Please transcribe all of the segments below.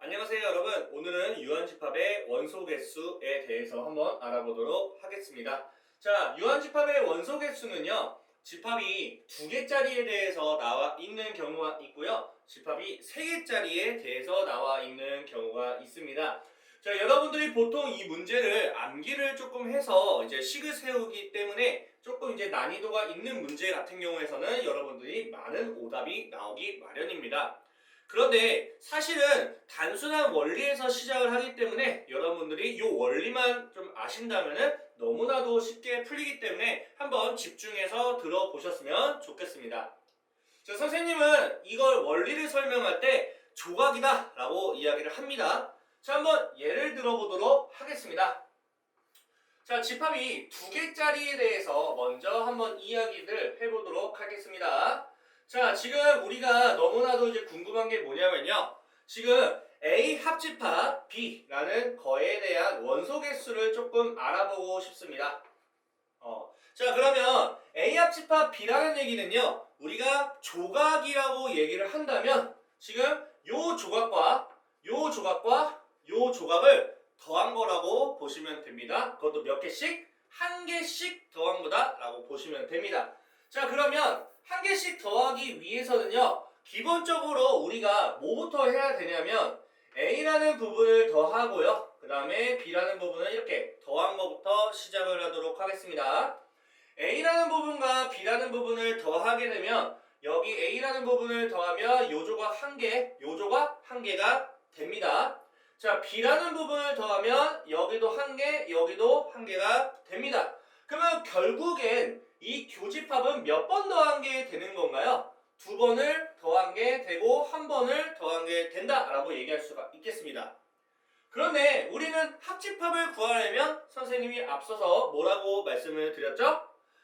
안녕하세요 여러분. 오늘은 유한집합의 원소 개수에 대해서 한번 알아보도록 하겠습니다. 자, 유한집합의 원소 개수는요, 집합이 2개짜리에 대해서 나와 있는 경우가 있고요, 집합이 3개짜리에 대해서 나와 있는 경우가 있습니다. 자, 여러분들이 보통 이 문제를 암기를 조금 해서 이제 식을 세우기 때문에 조금 이제 난이도가 있는 문제 같은 경우에서는 여러분들이 많은 오답이 나오기 마련입니다. 그런데 사실은 단순한 원리에서 시작을 하기 때문에 여러분들이 이 원리만 좀 아신다면은 너무나도 쉽게 풀리기 때문에 한번 집중해서 들어보셨으면 좋겠습니다. 자, 선생님은 이걸 원리를 설명할 때 조각이다 라고 이야기를 합니다. 자, 한번 예를 들어보도록 하겠습니다. 자, 집합이 2개짜리에 대해서 먼저 한번 이야기를 해보도록 하겠습니다. 자, 지금 우리가 너무나도 이제 궁금한 게 뭐냐면요, 지금 A 합집합 B라는 거에 대한 원소 개수를 조금 알아보고 싶습니다. 자, 그러면 A 합집합 B라는 얘기는요, 우리가 조각이라고 얘기를 한다면 지금 요 조각과 요 조각과 요 조각을 더한 거라고 보시면 됩니다. 그것도 몇 개씩? 한 개씩 더한 거다 라고 보시면 됩니다. 자, 그러면 한 개씩 더하기 위해서는요, 기본적으로 우리가 뭐부터 해야 되냐면 A라는 부분을 더하고요, 그 다음에 B라는 부분을 이렇게 더한 것부터 시작을 하도록 하겠습니다. A라는 부분과 B라는 부분을 더하게 되면 여기 A라는 부분을 더하면 요 조각 한 개, 요 조각 한 개가 됩니다. 자, B라는 부분을 더하면 여기도 한 개, 여기도 한 개가 됩니다. 그러면 결국엔 이 교집합은 몇 번 더한 게 되는 건가요? 2번을 더한 게 되고 1번을 더한 게 된다라고 얘기할 수가 있겠습니다. 그런데 우리는 합집합을 구하려면 선생님이 앞서서 뭐라고 말씀을 드렸죠?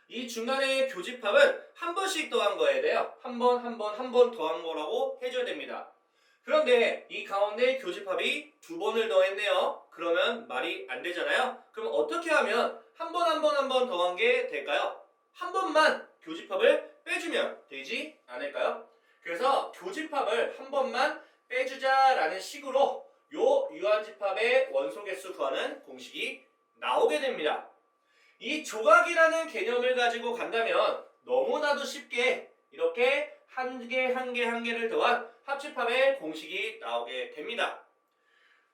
이 중간에 교집합은 한 번씩 더한 거에 돼요. 한 번, 한 번, 한 번 더한 거라고 해줘야 됩니다. 그런데 이 가운데 교집합이 2번을 더했네요. 그러면 말이 안 되잖아요. 그럼 어떻게 하면 한 번, 한 번, 한 번 더한 게 될까요? 한 번만 교집합을 빼주면 되지 않을까요? 그래서 교집합을 한 번만 빼주자라는 식으로 요 유한집합의 원소 개수 구하는 공식이 나오게 됩니다. 이 조각이라는 개념을 가지고 간다면 너무나도 쉽게 이렇게 한 개, 한 개, 한 개를 더한 합집합의 공식이 나오게 됩니다.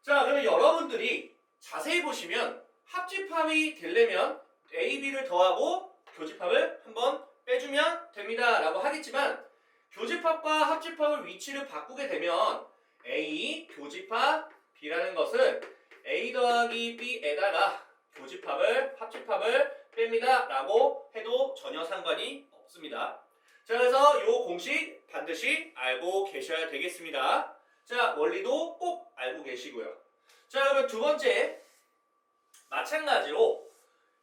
자, 그러면 여러분들이 자세히 보시면 합집합이 되려면 A, B를 더하고 교집합을 한번 빼주면 됩니다 라고 하겠지만, 교집합과 합집합의 위치를 바꾸게 되면 A 교집합 B라는 것은 A 더하기 B에다가 교집합을 합집합을 뺍니다 라고 해도 전혀 상관이 없습니다. 자, 그래서 이 공식 반드시 알고 계셔야 되겠습니다. 자, 원리도 꼭 알고 계시고요. 자, 그러면 두 번째, 마찬가지로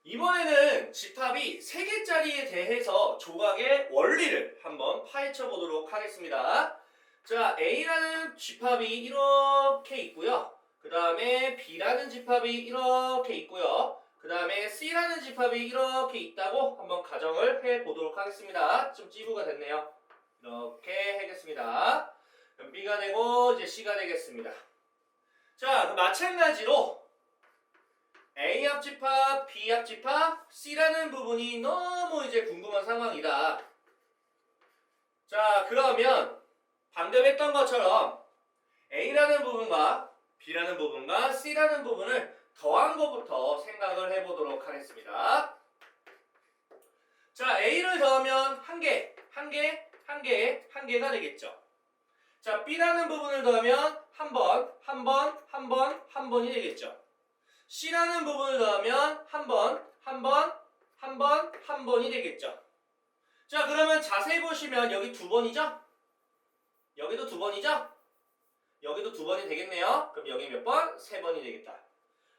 이번에는 집합이 3개짜리에 대해서 조각의 원리를 한번 파헤쳐 보도록 하겠습니다. 자, A라는 집합이 이렇게 있고요, 그 다음에 B라는 집합이 이렇게 있고요, 그 다음에 C라는 집합이 이렇게 있다고 한번 가정을 해 보도록 하겠습니다. 좀 찌부가 됐네요. 이렇게 하겠습니다. 그럼 B가 되고 이제 C가 되겠습니다. 자, 그럼 마찬가지로 A 합집합, B 합집합, C라는 부분이 너무 이제 궁금한 상황이다. 자, 그러면 방금 했던 것처럼 A라는 부분과 B라는 부분과 C라는 부분을 더한 것부터 생각을 해보도록 하겠습니다. 자, A를 더하면 한 개, 한 개, 한 개, 한 개가 되겠죠. 자, B라는 부분을 더하면 한 번, 한 번, 한 번, 한 번이 되겠죠. C라는 부분을 더하면 한 번, 한 번, 한 번, 한 번이 되겠죠. 자, 그러면 자세히 보시면 여기 2번이죠? 여기도 2번이죠? 여기도 2번이 되겠네요. 그럼 여기 몇 번? 3번이 되겠다.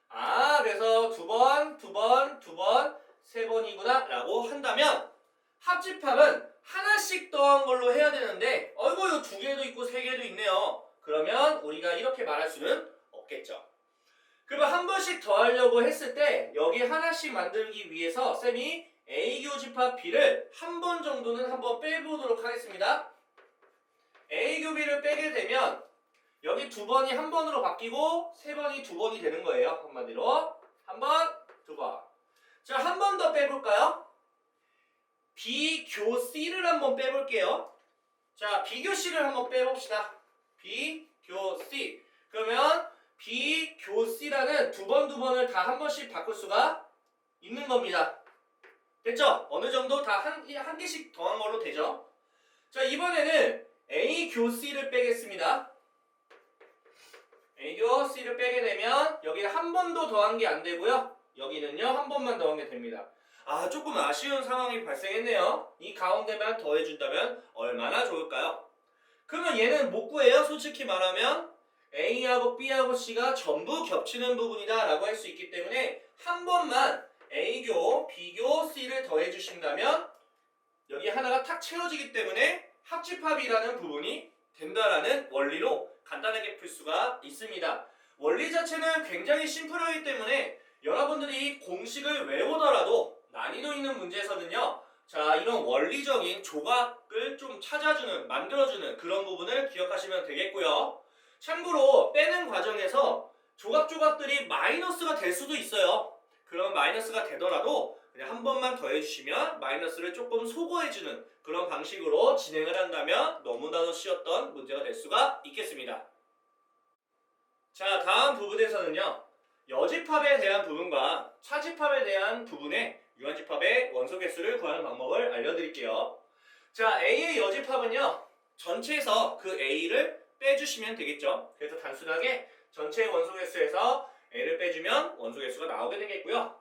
아, 그래서 2번, 2번, 2번, 3번이구나 라고 한다면 합집합은 하나씩 더한 걸로 해야 되는데, 어이구, 이거 2개도 있고 3개도 있네요. 그러면 우리가 이렇게 말할 수는 없겠죠. 그러면 한 번씩 더하려고 했을 때 여기 하나씩 만들기 위해서 쌤이 A 교집합 B를 한 번 정도는 한번 빼보도록 하겠습니다. A 교 B를 빼게 되면 여기 2번이 1번으로 바뀌고 3번이 2번이 되는 거예요. 한마디로 1번, 2번. 자, 한 번 더 빼볼까요? 비교 C를 한번 빼볼게요. 자, 비교 C를 한번 빼봅시다. 비교 C. 그러면 비교 C라는 2번을 다 한 번씩 바꿀 수가 있는 겁니다. 됐죠? 어느 정도 다 한 개씩 더한 걸로 되죠? 자, 이번에는 A 교 C를 빼겠습니다. A 교 C를 빼게 되면 여기는 한 번도 더한 게 안 되고요. 여기는요, 한 번만 더한 게 됩니다. 아, 조금 아쉬운 상황이 발생했네요. 이 가운데만 더해준다면 얼마나 좋을까요? 그러면 얘는 못 구해요. 솔직히 말하면 A하고 B하고 C가 전부 겹치는 부분이다 라고 할 수 있기 때문에 한 번만 A교, B교, C를 더해주신다면 여기 하나가 탁 채워지기 때문에 합집합이라는 부분이 된다라는 원리로 간단하게 풀 수가 있습니다. 원리 자체는 굉장히 심플하기 때문에 여러분들이 공식을 외우더라도 난이도 있는 문제에서는요, 자, 이런 원리적인 조각을 좀 찾아주는, 만들어주는 그런 부분을 기억하시면 되겠고요. 참고로 빼는 과정에서 조각들이 마이너스가 될 수도 있어요. 그런 마이너스가 되더라도 그냥 한 번만 더 해주시면 마이너스를 조금 소거해주는 그런 방식으로 진행을 한다면 너무나도 쉬웠던 문제가 될 수가 있겠습니다. 자, 다음 부분에서는요, 여집합에 대한 부분과 차집합에 대한 부분의 유한집합의 원소 개수를 구하는 방법을 알려드릴게요. 자, A의 여집합은요, 전체에서 그 A를 빼주시면 되겠죠. 그래서 단순하게 전체 원소 개수에서 A를 빼주면 원소 개수가 나오게 되겠고요.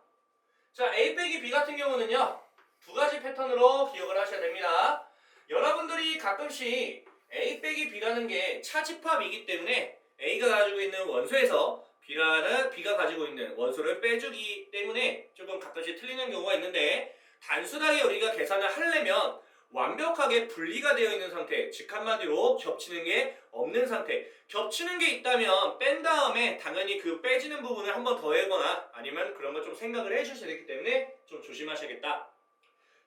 자, A 빼기 B 같은 경우는요, 2가지 패턴으로 기억을 하셔야 됩니다. 여러분들이 가끔씩 A 빼기 B라는 게 차집합이기 때문에 A가 가지고 있는 원소에서 B가 가지고 있는 원소를 빼주기 때문에 조금 가끔씩 틀리는 경우가 있는데, 단순하게 우리가 계산을 하려면 완벽하게 분리가 되어 있는 상태, 즉 한마디로 겹치는 게 없는 상태, 겹치는 게 있다면 뺀 다음에 당연히 그 빼지는 부분을 한번 더하거나 아니면 그런 걸 좀 생각을 해주셔야 되기 때문에 좀 조심하셔야겠다.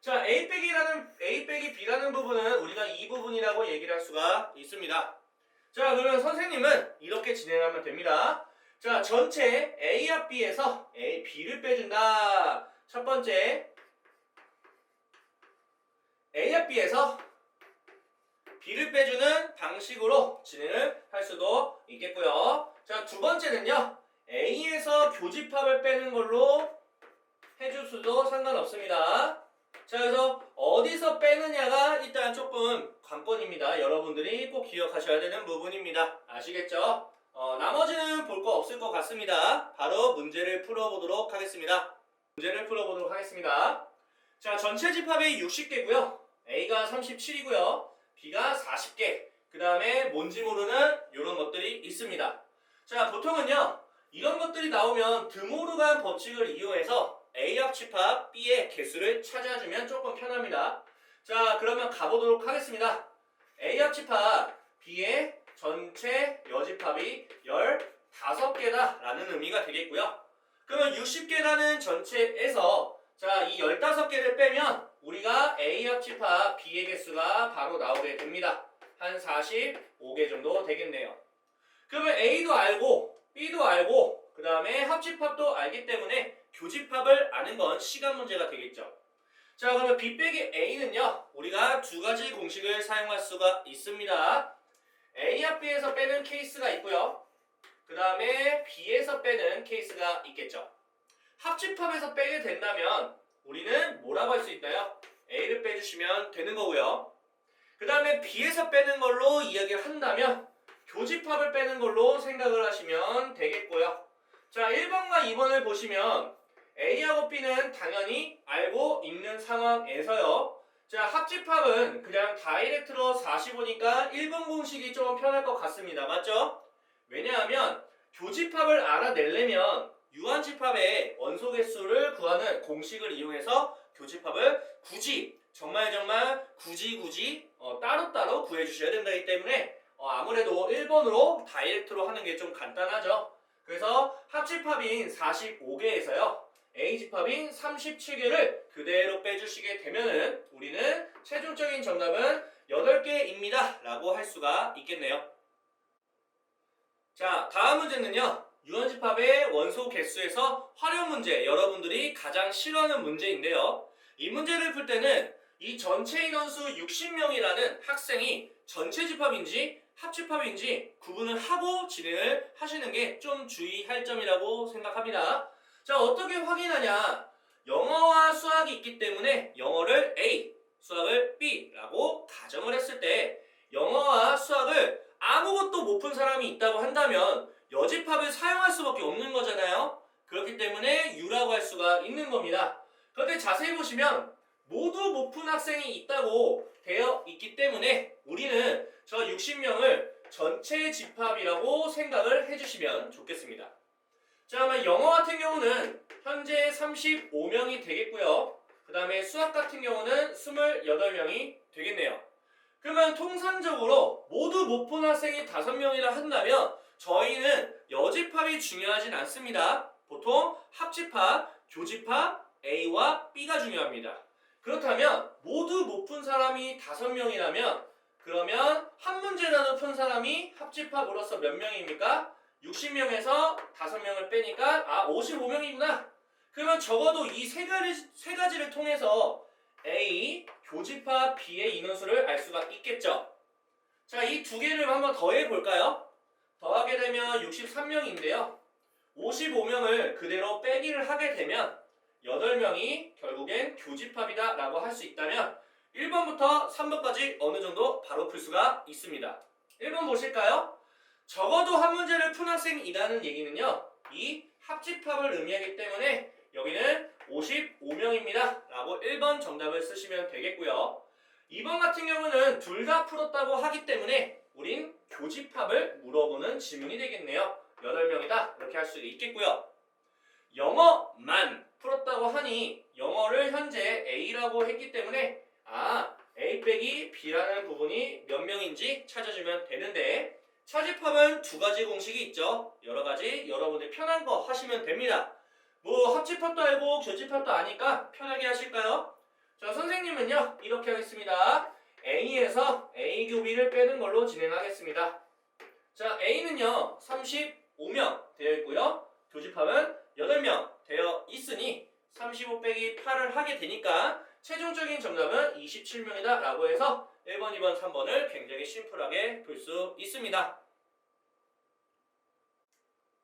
자, A 빼기 B라는 부분은 우리가 이 부분이라고 얘기를 할 수가 있습니다. 자, 그러면 선생님은 이렇게 진행하면 됩니다. 자, 전체 A와 B에서 A, B를 빼준다. 첫 번째, A와 B에서 B를 빼주는 방식으로 진행을 할 수도 있겠고요. 자, 두 번째는요, A에서 교집합을 빼는 걸로 해줄 수도 상관없습니다. 자, 그래서 어디서 빼느냐가 일단 조금 관건입니다. 여러분들이 꼭 기억하셔야 되는 부분입니다. 아시겠죠? 나머지는 볼 거 없을 것 같습니다. 바로 문제를 풀어보도록 하겠습니다. 자, 전체 집합이 60개고요. A가 37이고요. B가 40개. 그 다음에 뭔지 모르는 이런 것들이 있습니다. 자, 보통은요, 이런 것들이 나오면 드모르간 법칙을 이용해서 A 합집합 B의 개수를 찾아주면 조금 편합니다. 자, 그러면 가보도록 하겠습니다. A 합집합 B의 전체 여집합이 15개다 라는 의미가 되겠고요. 그러면 60개라는 전체에서 자, 이 15개를 빼면 우리가 A 합집합 B의 개수가 바로 나오게 됩니다. 한 45개 정도 되겠네요. 그러면 A도 알고 B도 알고 그 다음에 합집합도 알기 때문에 교집합을 아는 건 시간 문제가 되겠죠. 자, 그러면 B 빼기 A는요, 우리가 2가지 공식을 사용할 수가 있습니다. A와 B에서 빼는 케이스가 있고요. 그 다음에 B에서 빼는 케이스가 있겠죠. 합집합에서 빼게 된다면 우리는 뭐라고 할 수 있나요? A를 빼주시면 되는 거고요. 그 다음에 B에서 빼는 걸로 이야기를 한다면 교집합을 빼는 걸로 생각을 하시면 되겠고요. 자, 1번과 2번을 보시면 A하고 B는 당연히 알고 있는 상황에서요. 자, 합집합은 그냥 다이렉트로 45니까 1번 공식이 좀 편할 것 같습니다. 맞죠? 왜냐하면 교집합을 알아내려면 유한집합의 원소 개수를 구하는 공식을 이용해서 교집합을 굳이 정말 굳이 따로따로 구해주셔야 된다기 때문에 아무래도 1번으로 다이렉트로 하는 게 좀 간단하죠. 그래서 합집합인 45개에서요. A집합인 37개를 그대로 빼주시게 되면은 우리는 최종적인 정답은 8개입니다 라고 할 수가 있겠네요. 자, 다음 문제는요. 유한집합의 원소 개수에서 활용 문제, 여러분들이 가장 싫어하는 문제인데요. 이 문제를 풀 때는 이 전체 인원수 60명이라는 학생이 전체 집합인지 합집합인지 구분을 하고 진행을 하시는 게 좀 주의할 점이라고 생각합니다. 자, 어떻게 확인하냐? 영어와 수학이 있기 때문에 영어를 A, 수학을 B라고 가정을 했을 때 영어와 수학을 아무것도 못 푼 사람이 있다고 한다면 여집합을 사용할 수밖에 없는 거잖아요. 그렇기 때문에 U라고 할 수가 있는 겁니다. 그런데 자세히 보시면 모두 못 푼 학생이 있다고 되어 있기 때문에 우리는 저 60명을 전체 집합이라고 생각을 해주시면 좋겠습니다. 자, 그러면 영어 같은 경우는 현재 35명이 되겠고요. 그 다음에 수학 같은 경우는 28명이 되겠네요. 그러면 통상적으로 모두 못 푼 학생이 5명이라 한다면 저희는 여집합이 중요하진 않습니다. 보통 합집합, 교집합, A와 B가 중요합니다. 그렇다면 모두 못 푼 사람이 5명이라면 그러면 한 문제라도 푼 사람이 합집합으로서 몇 명입니까? 60명에서 5명을 빼니까 55명이구나. 그러면 적어도 이 세 가지를 통해서 A, 교집합 B의 인원수를 알 수가 있겠죠. 자, 이 두 개를 한번 더해 볼까요? 더하게 되면 63명인데요. 55명을 그대로 빼기를 하게 되면 8명이 결국엔 교집합이다 라고 할 수 있다면 1번부터 3번까지 어느 정도 바로 풀 수가 있습니다. 1번 보실까요? 적어도 한 문제를 푼 학생이라는 얘기는요. 이 합집합을 의미하기 때문에 여기는 55명입니다. 라고 1번 정답을 쓰시면 되겠고요. 2번 같은 경우는 둘 다 풀었다고 하기 때문에 우린 교집합을 물어보는 질문이 되겠네요. 8명이다. 이렇게 할 수 있겠고요. 영어만 풀었다고 하니 영어를 현재 A라고 했기 때문에 A 빼기 B라는 부분이 몇 명인지 찾아주면 되는데 차집합은 두 가지 공식이 있죠. 여러 가지 여러분들 편한 거 하시면 됩니다. 뭐 합집합도 알고 교집합도 아니까 편하게 하실까요? 자, 선생님은요 이렇게 하겠습니다. A에서 A 교비를 빼는 걸로 진행하겠습니다. 자, A는요 35명 되어 있고요. 교집합은 8명 되어 있으니 35 빼기 8을 하게 되니까 최종적인 정답은 27명이다 라고 해서 1번, 2번, 3번을 굉장히 심플하게 풀 수 있습니다.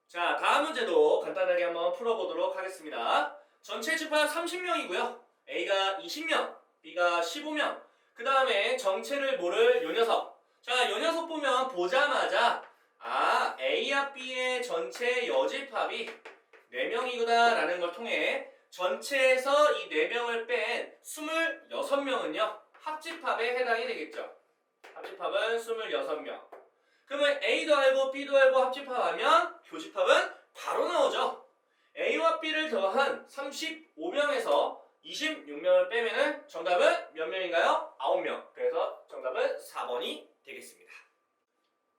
자, 다음 문제도 간단하게 한번 풀어보도록 하겠습니다. 전체 집합 30명이고요. A가 20명, B가 15명. 그 다음에 정체를 모를 요 녀석. 자, 요 녀석 보면 보자마자 A와 B의 전체 여집합이 4명이구나 라는 걸 통해 전체에서 이 4명을 뺀 26명은요. 합집합에 해당이 되겠죠. 합집합은 26명. 그러면 A도 알고 B도 알고 합집합하면 교집합은 바로 나오죠. A와 B를 더한 35명에서 26명을 빼면은 정답은 몇 명인가요? 9명. 그래서 정답은 4번이 되겠습니다.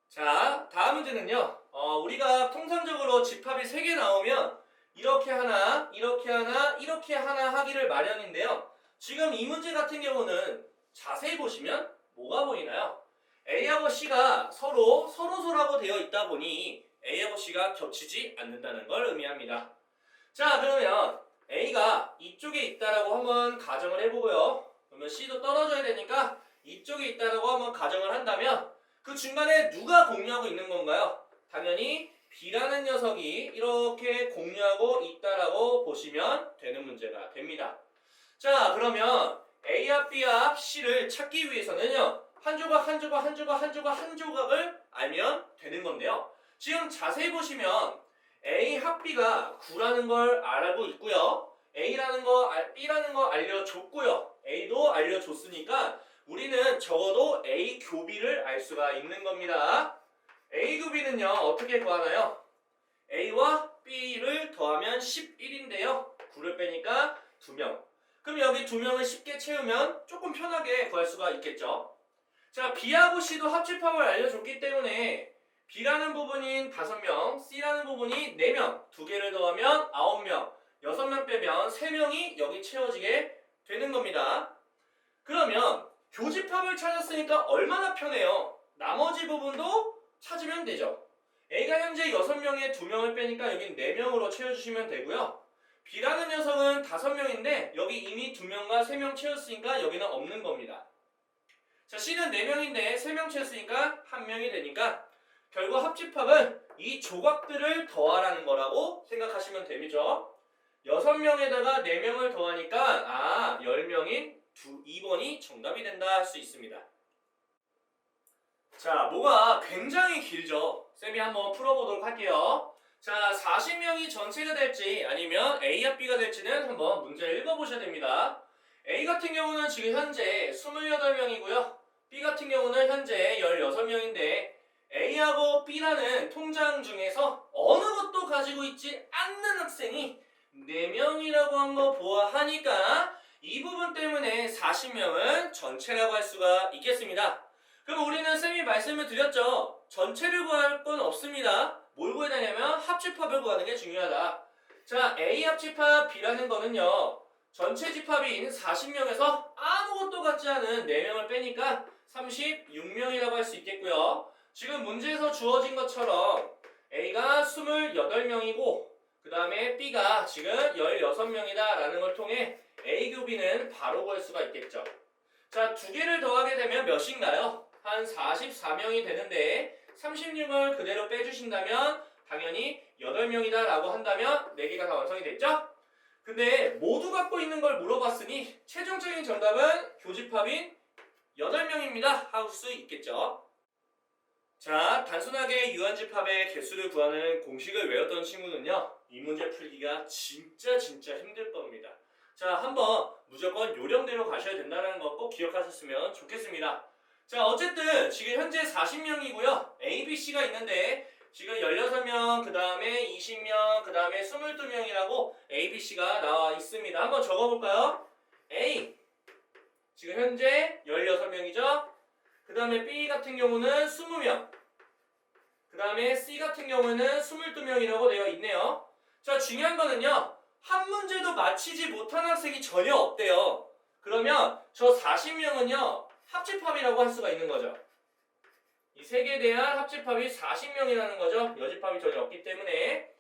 자, 다음 문제는요. 우리가 통상적으로 집합이 3개 나오면 이렇게 하나, 이렇게 하나, 이렇게 하나 하기를 마련인데요. 지금 이 문제 같은 경우는 자세히 보시면 뭐가 보이나요? A하고 C가 서로라고 되어 있다 보니 A하고 C가 겹치지 않는다는 걸 의미합니다. 자, 그러면 A가 이쪽에 있다라고 한번 가정을 해보고요. 그러면 C도 떨어져야 되니까 이쪽에 있다라고 한번 가정을 한다면 그 중간에 누가 공유하고 있는 건가요? 당연히 B라는 녀석이 이렇게 공유하고 있다라고 보시면 되는 문제가 됩니다. 자, 그러면 A와 B와 C를 찾기 위해서는요. 한 조각을 알면 되는 건데요. 지금 자세히 보시면 A 합 B가 9라는 걸 알고 있고요. B라는 거 알려줬고요. A도 알려줬으니까 우리는 적어도 A 교비를 알 수가 있는 겁니다. A 교비는요. 어떻게 구하나요? A와 B를 더하면 11인데요. 9를 빼니까 2명. 그럼 여기 2명을 쉽게 채우면 조금 편하게 구할 수가 있겠죠. 자, B하고 C도 합집합을 알려줬기 때문에 B라는 부분인 5명, C라는 부분이 4명, 2개를 더하면 9명, 6명 빼면 3명이 여기 채워지게 되는 겁니다. 그러면 교집합을 찾았으니까 얼마나 편해요? 나머지 부분도 찾으면 되죠. A가 현재 6명에 2명을 빼니까 여긴 4명으로 채워주시면 되고요. B라는 녀석은 5명인데 여기 이미 2명과 3명 채웠으니까 여기는 없는 겁니다. 자, C는 4명인데 3명 채웠으니까 1명이 되니까 결국 합집합은 이 조각들을 더하라는 거라고 생각하시면 되죠. 6명에다가 4명을 더하니까 10명인 2번이 정답이 된다 할 수 있습니다. 자, 뭐가 굉장히 길죠? 쌤이 한번 풀어보도록 할게요. 자, 40명이 전체가 될지 아니면 A와 B가 될지는 한번 문제를 읽어보셔야 됩니다. A 같은 경우는 지금 현재 28명이고요. B 같은 경우는 현재 16명인데 A하고 B라는 통장 중에서 어느 것도 가지고 있지 않는 학생이 4명이라고 한 거 보아하니까 이 부분 때문에 40명은 전체라고 할 수가 있겠습니다. 그럼 우리는 쌤이 말씀을 드렸죠. 전체를 구할 건 없습니다. 뭘 구해야 되냐면 합집합을 구하는 게 중요하다. 자, A 합집합 B라는 거는요. 전체 집합인 40명에서 아무것도 같지 않은 4명을 빼니까 36명이라고 할 수 있겠고요. 지금 문제에서 주어진 것처럼 A가 28명이고 그 다음에 B가 지금 16명이다 라는 걸 통해 A 교비는 바로 구할 수가 있겠죠. 자, 두 개를 더하게 되면 몇인가요? 한 44명이 되는데 36을 그대로 빼주신다면 당연히 8명이다 라고 한다면 4개가 다 완성이 됐죠? 근데 모두 갖고 있는 걸 물어봤으니 최종적인 정답은 교집합인 8명입니다 할 수 있겠죠. 자, 단순하게 유한집합의 개수를 구하는 공식을 외웠던 친구는요, 이 문제 풀기가 진짜 힘들 겁니다. 자, 한번 무조건 요령대로 가셔야 된다는 거 꼭 기억하셨으면 좋겠습니다. 자, 어쨌든 지금 현재 40명이고요. A, B, C가 있는데 지금 16명, 그 다음에 20명, 그 다음에 22명이라고 A, B, C가 나와 있습니다. 한번 적어볼까요? A, 지금 현재 16명이죠? 그 다음에 B 같은 경우는 20명, 그 다음에 C 같은 경우는 22명이라고 되어 있네요. 자, 중요한 거는요, 한 문제도 맞히지 못한 학생이 전혀 없대요. 그러면 저 40명은요, 합집합이라고 할 수가 있는 거죠. 이 세 개에 대한 합집합이 40명이라는 거죠. 여집합이 전혀 없기 때문에.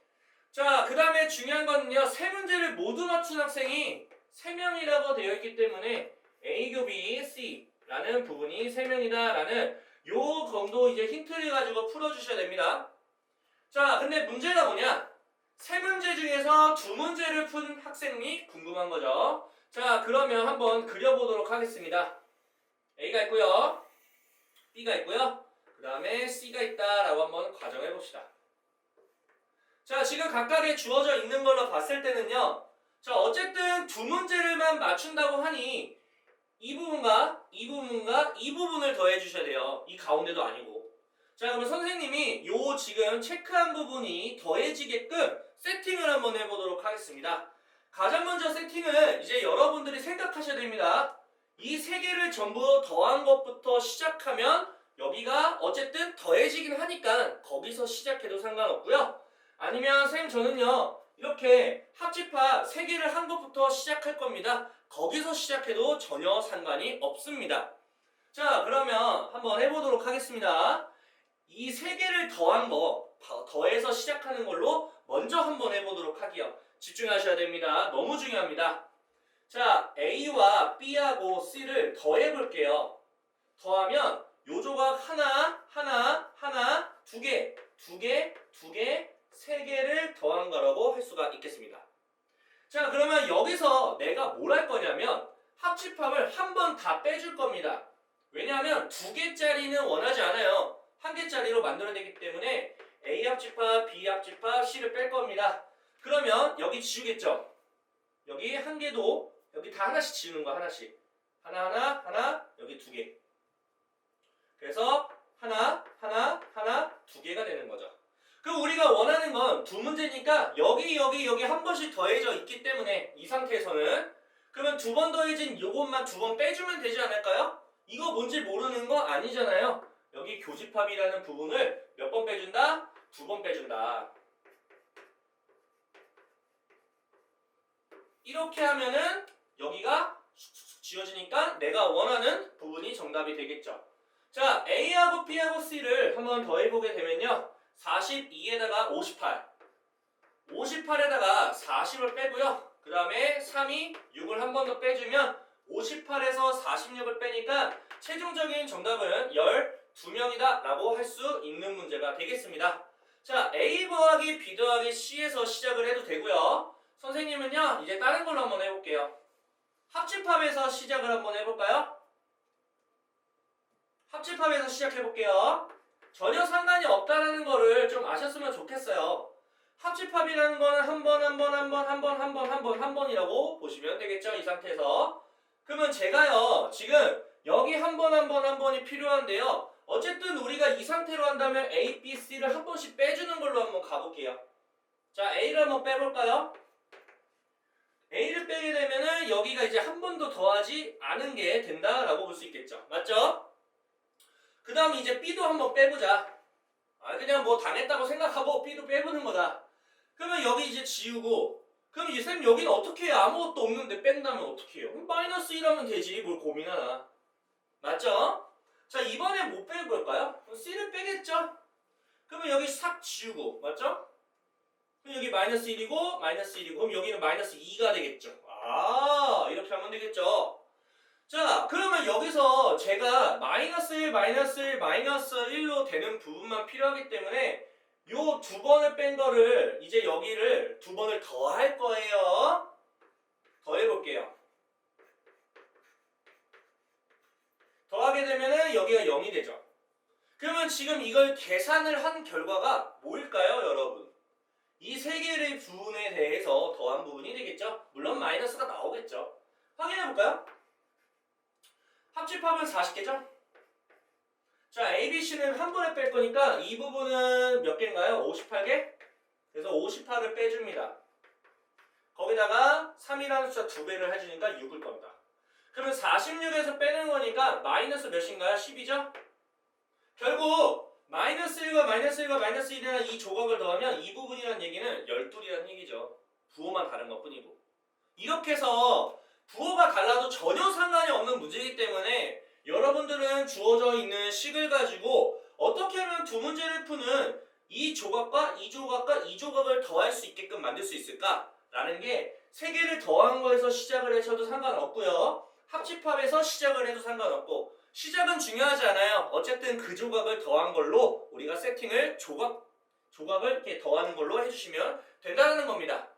자, 그 다음에 중요한 거는요, 세 문제를 모두 맞춘 학생이 3명이라고 되어 있기 때문에 A 교비 C라는 부분이 3명이다 라는 요 정도 이제 힌트를 가지고 풀어주셔야 됩니다. 자, 근데 문제가 뭐냐? 세 문제 중에서 두 문제를 푼 학생이 궁금한 거죠. 자, 그러면 한번 그려보도록 하겠습니다. A가 있고요, B가 있고요, 그 다음에 C가 있다라고 한번 가정해 봅시다. 자, 지금 각각에 주어져 있는 걸로 봤을 때는요, 자, 어쨌든 두 문제를만 맞춘다고 하니 이 부분과 이 부분과 이 부분을 더해 주셔야 돼요. 이 가운데도 아니고. 자, 그러면 선생님이 요 지금 체크한 부분이 더해지게끔 세팅을 한번 해보도록 하겠습니다. 가장 먼저 세팅은 이제 여러분들이 생각하셔야 됩니다. 이 세 개를 전부 더한 것부터 시작하면 여기가 어쨌든 더해지긴 하니까 거기서 시작해도 상관없고요. 아니면 선생님 저는요, 이렇게 합집합 3개를 한 것부터 시작할 겁니다. 거기서 시작해도 전혀 상관이 없습니다. 자, 그러면 한번 해보도록 하겠습니다. 이 3개를 더한 거, 더해서 시작하는 걸로 먼저 한번 해보도록 하게요. 집중하셔야 됩니다. 너무 중요합니다. 자, A와 B하고 C를 더해볼게요. 더하면 요 조각 하나, 두 개, 3개를 더한 거라고 할 수가 있겠습니다. 자, 그러면 여기서 내가 뭘 할 거냐면 합집합을 한 번 다 빼줄 겁니다. 왜냐하면 2개짜리는 원하지 않아요. 1개짜리로 만들어내기 때문에 A 합집합, B 합집합, C를 뺄 겁니다. 그러면 여기 지우겠죠? 여기 1개도 여기 다 하나씩 지우는 거야. 하나씩. 하나, 여기 2개. 그래서 하나, 2개가 되는 거죠. 그럼 우리가 원하는 건 두 문제니까 여기 한 번씩 더해져 있기 때문에 이 상태에서는 그러면 2번 더해진 요것만 2번 빼주면 되지 않을까요? 이거 뭔지 모르는 거 아니잖아요. 여기 교집합이라는 부분을 몇 번 빼준다? 2번 빼준다. 이렇게 하면은 여기가 쑥쑥 지워지니까 내가 원하는 부분이 정답이 되겠죠. 자, A하고 B하고 C를 한번 더해보게 되면요, 42에다가 58. 58에다가 40을 빼고요. 그 다음에 3이 6을 한 번 더 빼주면 58에서 46을 빼니까 최종적인 정답은 12명이다 라고 할 수 있는 문제가 되겠습니다. 자, A 더하기 B 더하기 C에서 시작을 해도 되고요. 선생님은요, 이제 다른 걸로 한번 해볼게요. 합집합에서 시작을 한번 해볼까요? 합집합에서 시작해볼게요. 전혀 상관이 없다는 거를 좀 아셨으면 좋겠어요. 합집합이라는 거는 한 번이라고 보시면 되겠죠? 이 상태에서. 그러면 제가요, 지금 여기 한 번이 필요한데요. 어쨌든 우리가 이 상태로 한다면 A, B, C를 한 번씩 빼주는 걸로 한번 가볼게요. 자, A를 한번 빼볼까요? A를 빼게 되면은 여기가 이제 한 번도 더하지 않은 게 된다라고 볼 수 있겠죠. 맞죠? 그 다음에 이제 B도 한번 빼보자. 그냥 뭐 당했다고 생각하고 B도 빼보는 거다. 그러면 여기 이제 지우고, 그럼 이제 쌤 여기는 어떻게 해요? 아무것도 없는데 뺀다면 어떻게 해요? 마이너스 1하면 되지. 뭘 고민하나. 맞죠? 자, 이번에 못 빼볼까요? C를 빼겠죠? 그러면 여기 싹 지우고, 맞죠? 그럼 여기 마이너스 1이고 마이너스 1이고 그럼 여기는 마이너스 2가 되겠죠. 이렇게 하면 되겠죠. 자, 그러면 여기서 제가 마이너스 1, 마이너스 1, 마이너스 1로 되는 부분만 필요하기 때문에 요 두 번을 뺀 거를 이제 여기를 두 번을 더 할 거예요. 더 해볼게요. 더하게 되면은 여기가 0이 되죠. 그러면 지금 이걸 계산을 한 결과가 뭐일까요, 여러분? 이 세 개의 부분에 대해서 더한 부분이 되겠죠? 물론 마이너스가 나오겠죠. 확인해볼까요? 합집합은 40개죠? 자, A, B, C는 한 번에 뺄 거니까 이 부분은 몇 개인가요? 58개? 그래서 58을 빼줍니다. 거기다가 3이라는 숫자 2배를 해주니까 6을 겁니다. 그러면 46에서 빼는 거니까 마이너스 몇인가요? 10이죠? 결국 마이너스 1과 마이너스 1과 마이너스 1이라는 이 조각을 더하면 이 부분이라는 얘기는 12이라는 얘기죠. 부호만 다른 것 뿐이고. 이렇게 해서 부호가 달라도 전혀 상관이 없는 문제이기 때문에 여러분들은 주어져 있는 식을 가지고 어떻게 하면 두 문제를 푸는 이 조각과 이 조각과 이 조각을 더할 수 있게끔 만들 수 있을까? 라는 게 세 개를 더한 거에서 시작을 해서도 상관없고요. 합집합에서 시작을 해도 상관없고 시작은 중요하지 않아요. 어쨌든 그 조각을 더한 걸로 우리가 세팅을 조각을 이렇게 더하는 걸로 해주시면 된다는 겁니다.